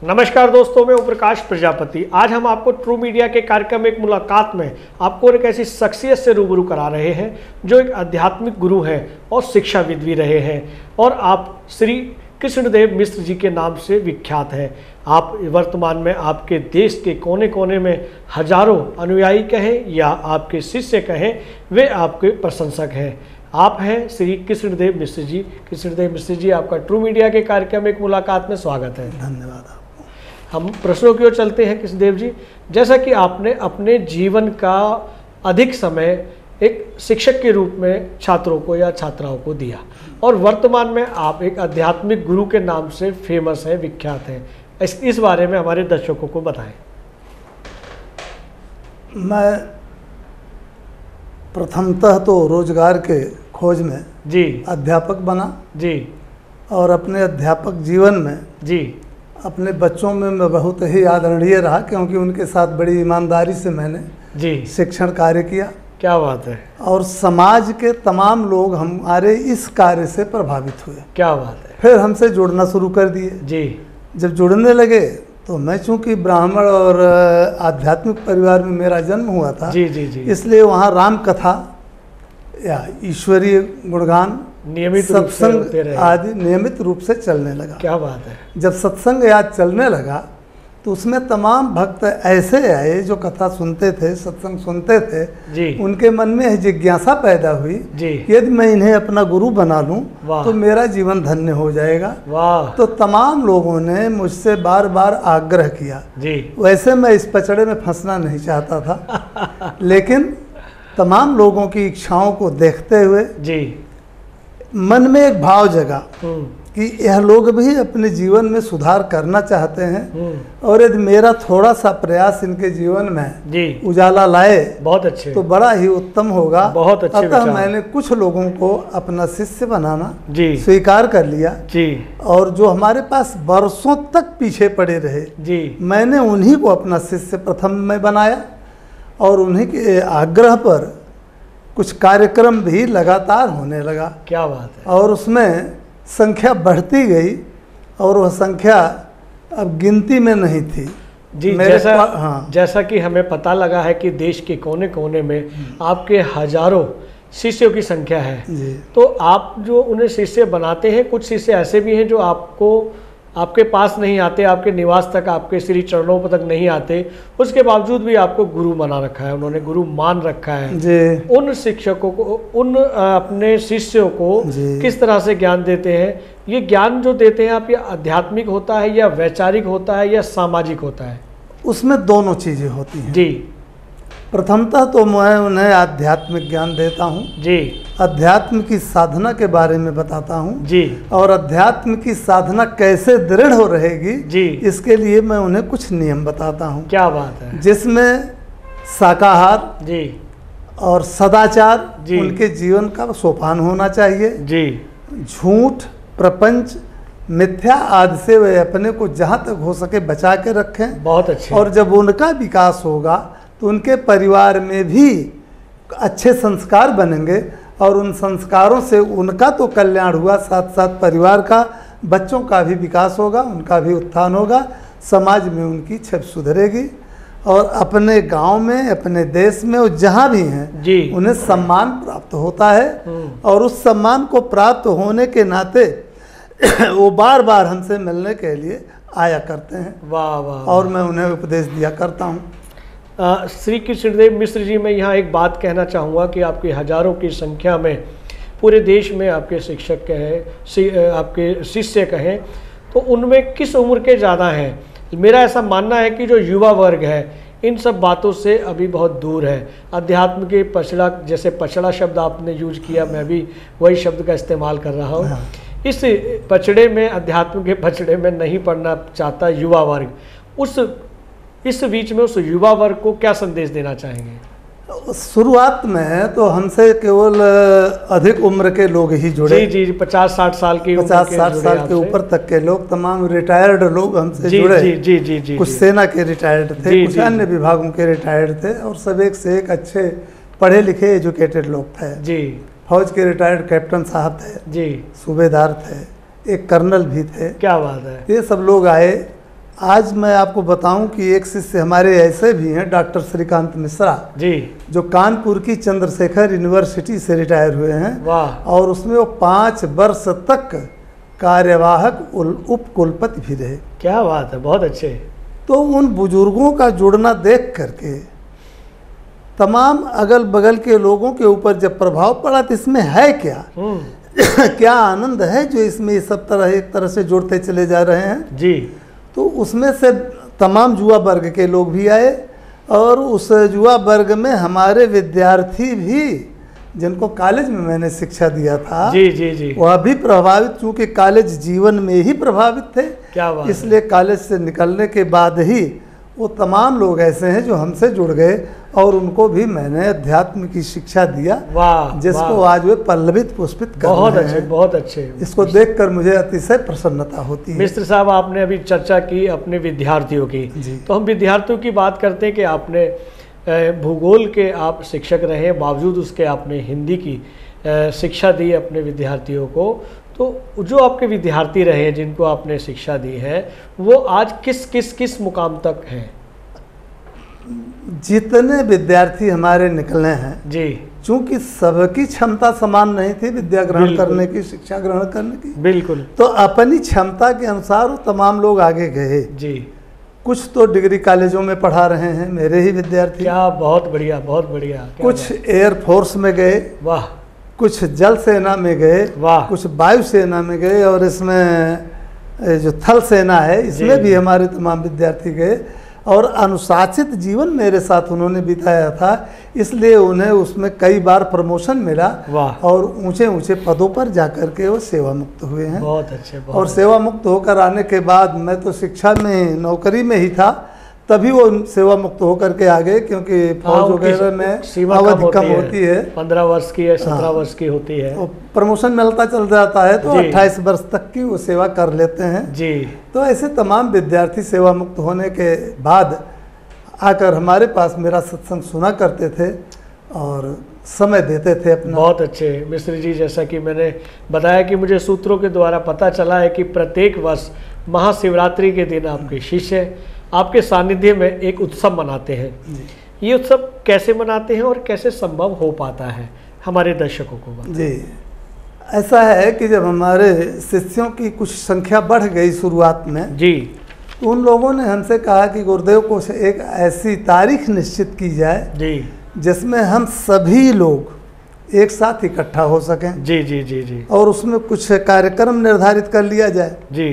नमस्कार दोस्तों, मैं प्रकाश प्रजापति। आज हम आपको ट्रू मीडिया के कार्यक्रम एक मुलाकात में आपको एक ऐसी शख्सियत से रूबरू करा रहे हैं जो एक आध्यात्मिक गुरु हैं और शिक्षाविद भी रहे हैं और आप श्री कृष्णदेव मिश्र जी के नाम से विख्यात हैं। आप वर्तमान में आपके देश के कोने कोने में हजारों अनुयायी कहें या आपके शिष्य कहें, वे आपके प्रशंसक हैं। आप हैं श्री कृष्णदेव मिश्र जी। कृष्णदेव मिश्र जी, आपका ट्रू मीडिया के कार्यक्रम एक मुलाकात में स्वागत है। धन्यवाद आपको। हम प्रश्नों की ओर चलते हैं। कृष्णदेव जी, जैसा कि आपने अपने जीवन का अधिक समय एक शिक्षक के रूप में छात्रों को या छात्राओं को दिया और वर्तमान में आप एक आध्यात्मिक गुरु के नाम से फेमस हैं, विख्यात हैं। इस बारे में हमारे दर्शकों को बताएं। मैं प्रथमतः तो रोजगार के खोज में जी अध्यापक बना जी और अपने अध्यापक जीवन में जी अपने बच्चों में मैं बहुत ही आदरणीय रहा, क्योंकि उनके साथ बड़ी ईमानदारी से मैंने जी शिक्षण कार्य किया। क्या बात है। और समाज के तमाम लोग हमारे इस कार्य से प्रभावित हुए। क्या बात है। फिर हमसे जुड़ना शुरू कर दिए। जी। जब जुड़ने लगे तो मैं चूंकि ब्राह्मण और आध्यात्मिक परिवार में मेरा जन्म हुआ था, जी जी जी, इसलिए वहाँ राम कथा या ईश्वरीय गुणगान नियमित सत्संग आदि नियमित रूप से चलने लगा। क्या बात है। जब सत्संग याद चलने लगा तो उसमें तमाम भक्त ऐसे आए जो कथा सुनते थे, सत्संग सुनते थे जी। उनके मन में जिज्ञासा पैदा हुई जी। यदि मैं इन्हें अपना गुरु बना लूं तो मेरा जीवन धन्य हो जाएगा। वाह। तो तमाम लोगों ने मुझसे बार बार आग्रह किया जी। वैसे मैं इस पचड़े में फंसना नहीं चाहता था लेकिन तमाम लोगों की इच्छाओं को देखते हुए जी मन में एक भाव जगा कि यह लोग भी अपने जीवन में सुधार करना चाहते हैं और यदि मेरा थोड़ा सा प्रयास इनके जीवन में जी उजाला लाए बहुत अच्छे तो बड़ा ही उत्तम होगा। बहुत अच्छे अतः मैंने कुछ लोगों को अपना शिष्य बनाना जी स्वीकार कर लिया जी। और जो हमारे पास वर्षों तक पीछे पड़े रहे जी, मैंने उन्हीं को अपना शिष्य प्रथम में बनाया और उन्हीं के आग्रह पर कुछ कार्यक्रम भी लगातार होने लगा। क्या बात है। और उसमें संख्या बढ़ती गई और वह संख्या अब गिनती में नहीं थी जी। जैसा कि हमें पता लगा है कि देश के कोने कोने में आपके हजारों शिष्यों की संख्या है जी। तो आप जो उन्हें शिष्य बनाते हैं, कुछ शिष्य ऐसे भी हैं जो आपके पास नहीं आते, आपके निवास तक, आपके श्री चरणों तक नहीं आते, उसके बावजूद भी आपको गुरु बना रखा है, उन्होंने गुरु मान रखा है जी। उन शिक्षकों को, उन अपने शिष्यों को किस तरह से ज्ञान देते हैं? ये ज्ञान जो देते हैं आप, ये आध्यात्मिक होता है या वैचारिक होता है या सामाजिक होता है? उसमें दोनों चीज़ें होती हैं जी। प्रथमतः तो मैं उन्हें आध्यात्मिक ज्ञान देता हूँ जी। अध्यात्म की साधना के बारे में बताता हूँ जी। और अध्यात्म की साधना कैसे दृढ़ हो रहेगी जी, इसके लिए मैं उन्हें कुछ नियम बताता हूँ। क्या बात है। जिसमें शाकाहार जी और सदाचार जी, उनके जीवन का सोपान होना चाहिए जी। झूठ, प्रपंच, मिथ्या आदि से वे अपने को जहाँ तक हो सके बचा के रखें। बहुत अच्छे। और जब उनका विकास होगा तो उनके परिवार में भी अच्छे संस्कार बनेंगे और उन संस्कारों से उनका तो कल्याण हुआ, साथ साथ परिवार का, बच्चों का भी विकास होगा, उनका भी उत्थान होगा, समाज में उनकी छवि सुधरेगी और अपने गांव में, अपने देश में और जहाँ भी हैं जी, उन्हें सम्मान प्राप्त होता है। और उस सम्मान को प्राप्त होने के नाते वो बार बार हमसे मिलने के लिए आया करते हैं। वाह वाह। और मैं उन्हें उपदेश दिया करता हूँ। श्री कृष्णदेव मिश्र जी, मैं यहाँ एक बात कहना चाहूँगा कि आपकी हजारों की संख्या में पूरे देश में आपके शिक्षक कहें, आपके शिष्य कहें, तो उनमें किस उम्र के ज़्यादा हैं? मेरा ऐसा मानना है कि जो युवा वर्ग है इन सब बातों से अभी बहुत दूर है। अध्यात्म के पछड़ा, जैसे पछड़ा शब्द आपने यूज किया, मैं भी वही शब्द का इस्तेमाल कर रहा हूँ। इस पछड़े में, अध्यात्म के पछड़े में नहीं पढ़ना चाहता युवा वर्ग। इस बीच में उस युवा वर्ग को क्या संदेश देना चाहेंगे? शुरुआत में तो हमसे केवल अधिक उम्र के लोग ही जुड़े। जी जी, 50-60 साल की 50-60 साल के ऊपर तक के लोग, तमाम रिटायर्ड लोग हमसे जुड़े। जी जी जी जी। कुछ सेना के रिटायर्ड थे, कुछ अन्य विभागों के रिटायर्ड थे और सब एक से एक अच्छे पढ़े लिखे एजुकेटेड लोग थे जी। फौज के रिटायर्ड कैप्टन साहब थे जी, सूबेदार थे, एक कर्नल भी थे। क्या बात है। ये सब लोग आए, आज मैं आपको बताऊं कि एक शिष्य हमारे ऐसे भी हैं, डॉक्टर श्रीकांत मिश्रा जी, जो कानपुर की चंद्रशेखर यूनिवर्सिटी से रिटायर हुए हैं। वाह। और उसमें वो 5 वर्ष तक कार्यवाहक उप कुलपति भी रहे। क्या बात है, बहुत अच्छे। तो उन बुजुर्गों का जुड़ना देख करके तमाम अगल बगल के लोगों के ऊपर जब प्रभाव पड़ा तो इसमें है क्या क्या आनंद है जो इसमें ये सब तरह एक तरह से जुड़ते चले जा रहे हैं जी। तो उसमें से तमाम युवा वर्ग के लोग भी आए और उस युवा वर्ग में हमारे विद्यार्थी भी, जिनको कॉलेज में मैंने शिक्षा दिया था, जी जी जी, वह भी प्रभावित, चूँकि कॉलेज जीवन में ही प्रभावित थे। क्या बात, इसलिए कॉलेज से निकलने के बाद ही वो तमाम लोग ऐसे हैं जो हमसे जुड़ गए और उनको भी मैंने अध्यात्म की शिक्षा दिया, वाह, जिसको आज वे पल्लवित पुष्पित कर बहुत रहे अच्छे, हैं। बहुत अच्छे। इसको देखकर मुझे अतिशय प्रसन्नता होती है। मिस्र साहब, आपने अभी चर्चा की अपने विद्यार्थियों की, तो हम विद्यार्थियों की बात करते हैं कि आपने भूगोल के आप शिक्षक रहे, बावजूद उसके आपने हिंदी की शिक्षा दी अपने विद्यार्थियों को। तो जो आपके विद्यार्थी रहे हैं जिनको आपने शिक्षा दी है, वो आज किस मुकाम तक हैं? जितने विद्यार्थी हमारे निकले हैं जी, चूंकि सबकी क्षमता समान नहीं थी विद्या ग्रहण करने की, शिक्षा ग्रहण करने की, बिल्कुल, तो अपनी क्षमता के अनुसार वो तमाम लोग आगे गए जी। कुछ तो डिग्री कॉलेजों में पढ़ा रहे हैं मेरे ही विद्यार्थी। क्या, बहुत बढ़िया, बहुत बढ़िया। कुछ एयरफोर्स में गए, वाह। कुछ जल सेना में गए, वाह। कुछ वायु सेना में गए, और इसमें जो थल सेना है इसमें भी हमारे तमाम विद्यार्थी गए। और अनुशासित जीवन मेरे साथ उन्होंने बिताया था, इसलिए उन्हें उसमें कई बार प्रमोशन मिला और ऊंचे ऊंचे पदों पर जाकर के वो सेवा मुक्त हुए हैं। बहुत अच्छे, बहुत और सेवा मुक्त होकर आने के बाद, मैं तो शिक्षा में नौकरी में ही था, तभी वो सेवा मुक्त होकर के आ गए, क्योंकि फौज वगैरह में अवधि कम होती है, 15 वर्ष की है, 17 वर्ष की होती है, तो प्रमोशन मिलता चल जाता है, तो 28 वर्ष तक की वो सेवा कर लेते हैं जी। तो ऐसे तमाम विद्यार्थी सेवा मुक्त होने के बाद आकर हमारे पास मेरा सत्संग सुना करते थे और समय देते थे अपना। बहुत अच्छे मिश्र जी, जैसा कि मैंने बताया कि मुझे सूत्रों के द्वारा पता चला है कि प्रत्येक वर्ष महाशिवरात्रि के दिन आपके शिष्य आपके सानिध्य में एक उत्सव मनाते हैं। ये उत्सव कैसे मनाते हैं और कैसे संभव हो पाता है, हमारे दर्शकों को बताएं। जी, ऐसा है कि जब हमारे शिष्यों की कुछ संख्या बढ़ गई शुरुआत में जी, तो उन लोगों ने हमसे कहा कि गुरुदेव को एक ऐसी तारीख निश्चित की जाए जी, जिसमें हम सभी लोग एक साथ इकट्ठा हो सकें। जी जी जी जी, और उसमें कुछ कार्यक्रम निर्धारित कर लिया जाए जी,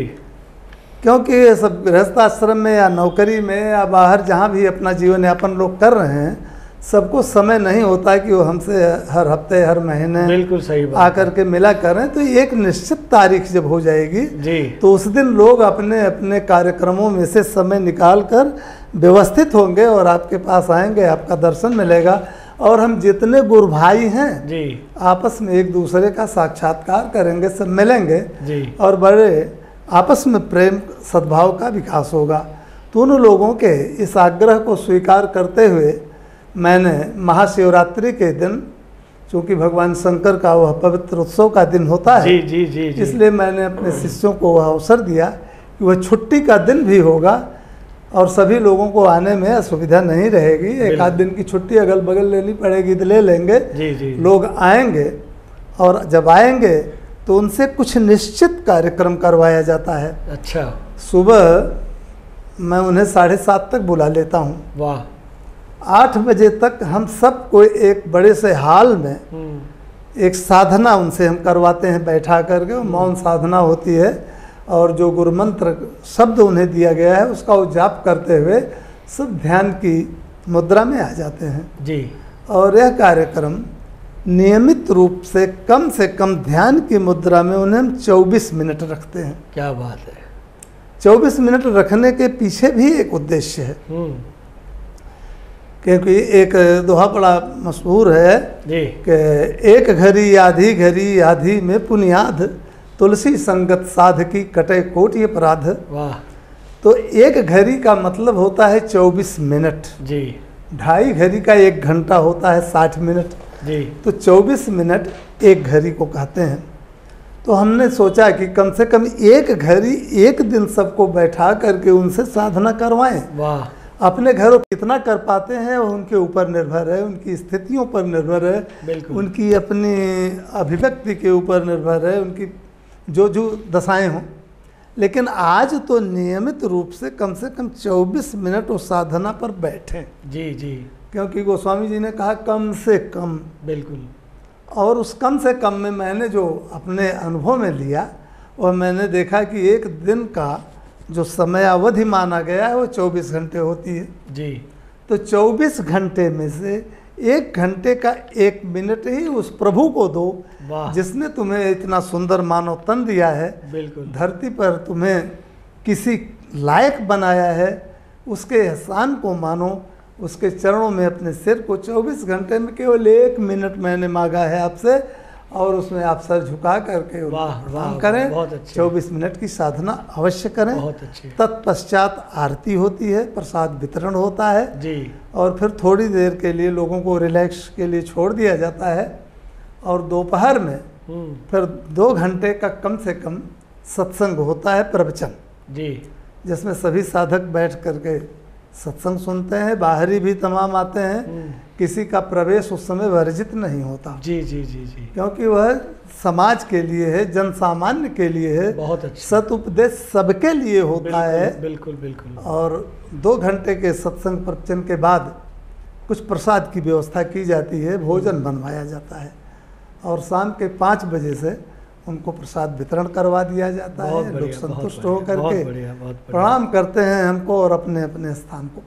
क्योंकि सब गृहस्थ आश्रम में या नौकरी में या बाहर जहाँ भी अपना जीवन यापन लोग कर रहे हैं, सबको समय नहीं होता है कि वो हमसे हर हफ्ते हर महीने बिल्कुल सही बात आकर के मिला करें। तो एक निश्चित तारीख जब हो जाएगी जी, तो उस दिन लोग अपने अपने कार्यक्रमों में से समय निकाल कर व्यवस्थित होंगे और आपके पास आएंगे, आपका दर्शन मिलेगा और हम जितने गुरु भाई हैं जी, आपस में एक दूसरे का साक्षात्कार करेंगे, सब मिलेंगे जी, और बड़े आपस में प्रेम सद्भाव का विकास होगा। तो उन लोगों के इस आग्रह को स्वीकार करते हुए मैंने महाशिवरात्रि के दिन, चूँकि भगवान शंकर का वह पवित्र उत्सव का दिन होता है, जी जी जी जी, इसलिए मैंने अपने शिष्यों को वह अवसर दिया कि वह छुट्टी का दिन भी होगा और सभी लोगों को आने में असुविधा नहीं रहेगी। एक आध दिन की छुट्टी अगल बगल लेनी पड़ेगी तो ले लेंगे, जी जी, लोग आएंगे और जब आएंगे तो उनसे कुछ निश्चित कार्यक्रम करवाया जाता है। अच्छा, सुबह मैं उन्हें 7:30 तक बुला लेता हूँ। वाह। 8 बजे तक हम सब को एक बड़े से हॉल में एक साधना उनसे हम करवाते हैं बैठा करके, मौन साधना होती है और जो गुरु मंत्र शब्द उन्हें दिया गया है उसका उजाप करते हुए सब ध्यान की मुद्रा में आ जाते हैं जी। और यह कार्यक्रम नियमित रूप से कम ध्यान की मुद्रा में उन्हें हम 24 मिनट रखते हैं। क्या बात है। 24 मिनट रखने के पीछे भी एक उद्देश्य है, क्योंकि एक दोहा बड़ा मशहूर है जी कि एक घड़ी आधी में पुनियाद, तुलसी संगत साध की कटे कोटि अपराध। वाह। तो एक घड़ी का मतलब होता है 24 मिनट जी, 2.5 घड़ी का 1 घंटा होता है 60 मिनट जी। तो 24 मिनट एक घड़ी को कहते हैं। तो हमने सोचा कि कम से कम एक घड़ी एक दिन सबको बैठा करके उनसे साधना करवाएं। वाह। अपने घरों कितना कर पाते हैं वो उनके ऊपर निर्भर है, उनकी स्थितियों पर निर्भर है, बिल्कुल। उनकी अपनी अभिव्यक्ति के ऊपर निर्भर है, उनकी जो दशाएं हों। लेकिन आज तो नियमित रूप से कम 24 मिनट उस साधना पर बैठें। जी जी। क्योंकि गोस्वामी जी ने कहा कम से कम। बिल्कुल। और उस कम से कम में मैंने जो अपने अनुभव में लिया और मैंने देखा कि एक दिन का जो समयावधि माना गया है वो 24 घंटे होती है जी। तो 24 घंटे में से 1 घंटे का 1 मिनट ही उस प्रभु को दो जिसने तुम्हें इतना सुंदर मानव तन दिया है, बिल्कुल, धरती पर तुम्हें किसी लायक बनाया है, उसके एहसान को मानो, उसके चरणों में अपने सिर को 24 घंटे में केवल 1 मिनट मैंने मांगा है आपसे और उसमें आप सर झुका करके काम करें। 24 मिनट की साधना अवश्य करें। बहुत अच्छी। तत्पश्चात आरती होती है, प्रसाद वितरण होता है जी। और फिर थोड़ी देर के लिए लोगों को रिलैक्स के लिए छोड़ दिया जाता है और दोपहर में फिर 2 घंटे का कम से कम सत्संग होता है, प्रवचन जी, जिसमें सभी साधक बैठ करके सत्संग सुनते हैं। बाहरी भी तमाम आते हैं, किसी का प्रवेश उस समय वर्जित नहीं होता। जी जी जी जी, क्योंकि वह समाज के लिए है, जन सामान्य के लिए है। बहुत अच्छा। सत उपदेश सबके लिए होता है। बिल्कुल बिल्कुल। और 2 घंटे के सत्संग प्रवचन के बाद कुछ प्रसाद की व्यवस्था की जाती है, भोजन बनवाया जाता है और शाम के 5 बजे से उनको प्रसाद वितरण करवा दिया जाता है। लोग संतुष्ट होकर के प्रणाम करते हैं हमको और अपने अपने स्थान को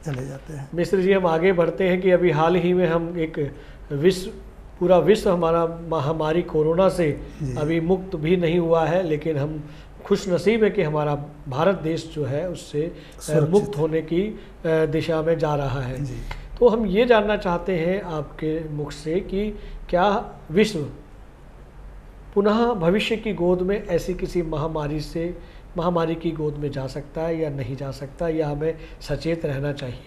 चले जाते हैं। मिश्र जी, हम आगे बढ़ते हैं कि अभी हाल ही में हम एक पूरा विश्व हमारा महामारी कोरोना से अभी मुक्त भी नहीं हुआ है, लेकिन हम खुश नसीब है कि हमारा भारत देश जो है उससे मुक्त होने की दिशा में जा रहा है। तो हम ये जानना चाहते हैं आपके मुख से कि क्या विश्व पुनः भविष्य की गोद में ऐसी किसी महामारी की गोद में जा सकता है या नहीं जा सकता, या हमें सचेत रहना चाहिए?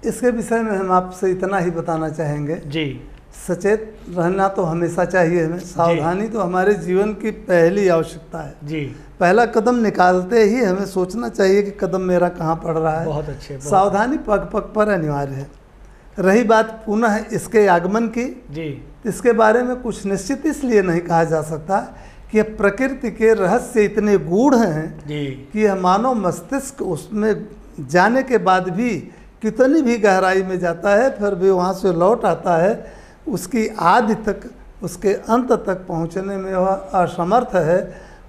इसके विषय में हम आपसे इतना ही बताना चाहेंगे जी, सचेत रहना तो हमेशा चाहिए हमें। सावधानी तो हमारे जीवन की पहली आवश्यकता है जी। पहला कदम निकालते ही हमें सोचना चाहिए कि कदम मेरा कहाँ पड़ रहा है। बहुत अच्छे। सावधानी पग पग पर अनिवार्य है। रही बात पुनः इसके आगमन की जी, इसके बारे में कुछ निश्चित इसलिए नहीं कहा जा सकता कि प्रकृति के रहस्य इतने गूढ़ हैं कि यह मानव मस्तिष्क उसमें जाने के बाद भी कितनी भी गहराई में जाता है, फिर भी वहाँ से लौट आता है। उसकी आदि तक, उसके अंत तक पहुँचने में वह असमर्थ है।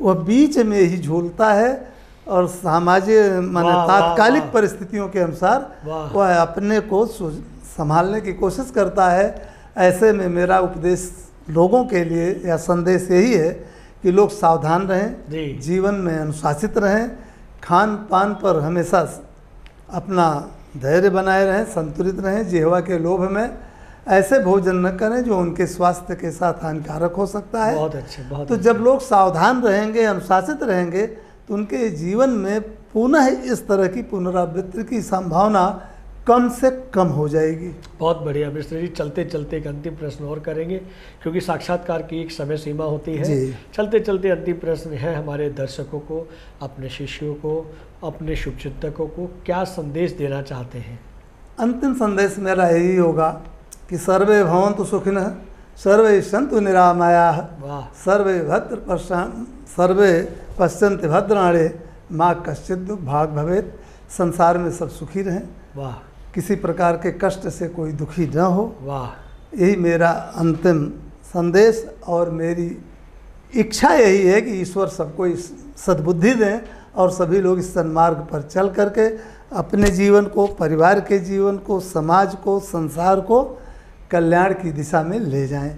वह बीच में ही झूलता है और सामाजिक माने तात्कालिक परिस्थितियों के अनुसार वह अपने को संभालने की कोशिश करता है। ऐसे में मेरा उपदेश लोगों के लिए या संदेश यही है कि लोग सावधान रहें, जीवन में अनुशासित रहें, खान पान पर हमेशा अपना धैर्य बनाए रहें, संतुलित रहें, जिह्वा के लोभ में ऐसे भोजन न करें जो उनके स्वास्थ्य के साथ हानिकारक हो सकता है। बहुत अच्छे, बहुत तो जब लोग सावधान रहेंगे, अनुशासित रहेंगे तो उनके जीवन में पुनः इस तरह की पुनरावृत्ति की संभावना कम से कम हो जाएगी। बहुत बढ़िया मिश्र जी, चलते चलते एक अंतिम प्रश्न और करेंगे क्योंकि साक्षात्कार की एक समय सीमा होती है। चलते चलते अंतिम प्रश्न है हमारे दर्शकों को, अपने शिष्यों को, अपने शुभचिंतकों को क्या संदेश देना चाहते हैं? अंतिम संदेश मेरा यही होगा कि सर्वे भवन्तु सुखिनः, सर्वे सन्तु निरामयाः, सर्वे पश्यन्ति भद्राणि, माँ कश्चित् दुर्भाग् भवेत्। संसार में सब सुखी रहें, वाह, किसी प्रकार के कष्ट से कोई दुखी न हो, वाह। यही मेरा अंतिम संदेश और मेरी इच्छा यही है कि ईश्वर सबको इस सद्बुद्धि दें और सभी लोग इस सन्मार्ग पर चल करके अपने जीवन को, परिवार के जीवन को, समाज को, संसार को कल्याण की दिशा में ले जाएं।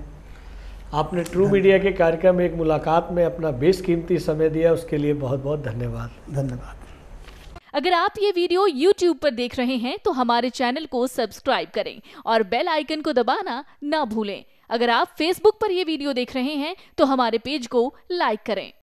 आपने ट्रू मीडिया के कार्यक्रम में एक मुलाकात में अपना बेशकीमती समय दिया, उसके लिए बहुत बहुत धन्यवाद। धन्यवाद। अगर आप ये वीडियो YouTube पर देख रहे हैं तो हमारे चैनल को सब्सक्राइब करें और बेल आइकन को दबाना ना भूलें। अगर आप Facebook पर ये वीडियो देख रहे हैं तो हमारे पेज को लाइक करें।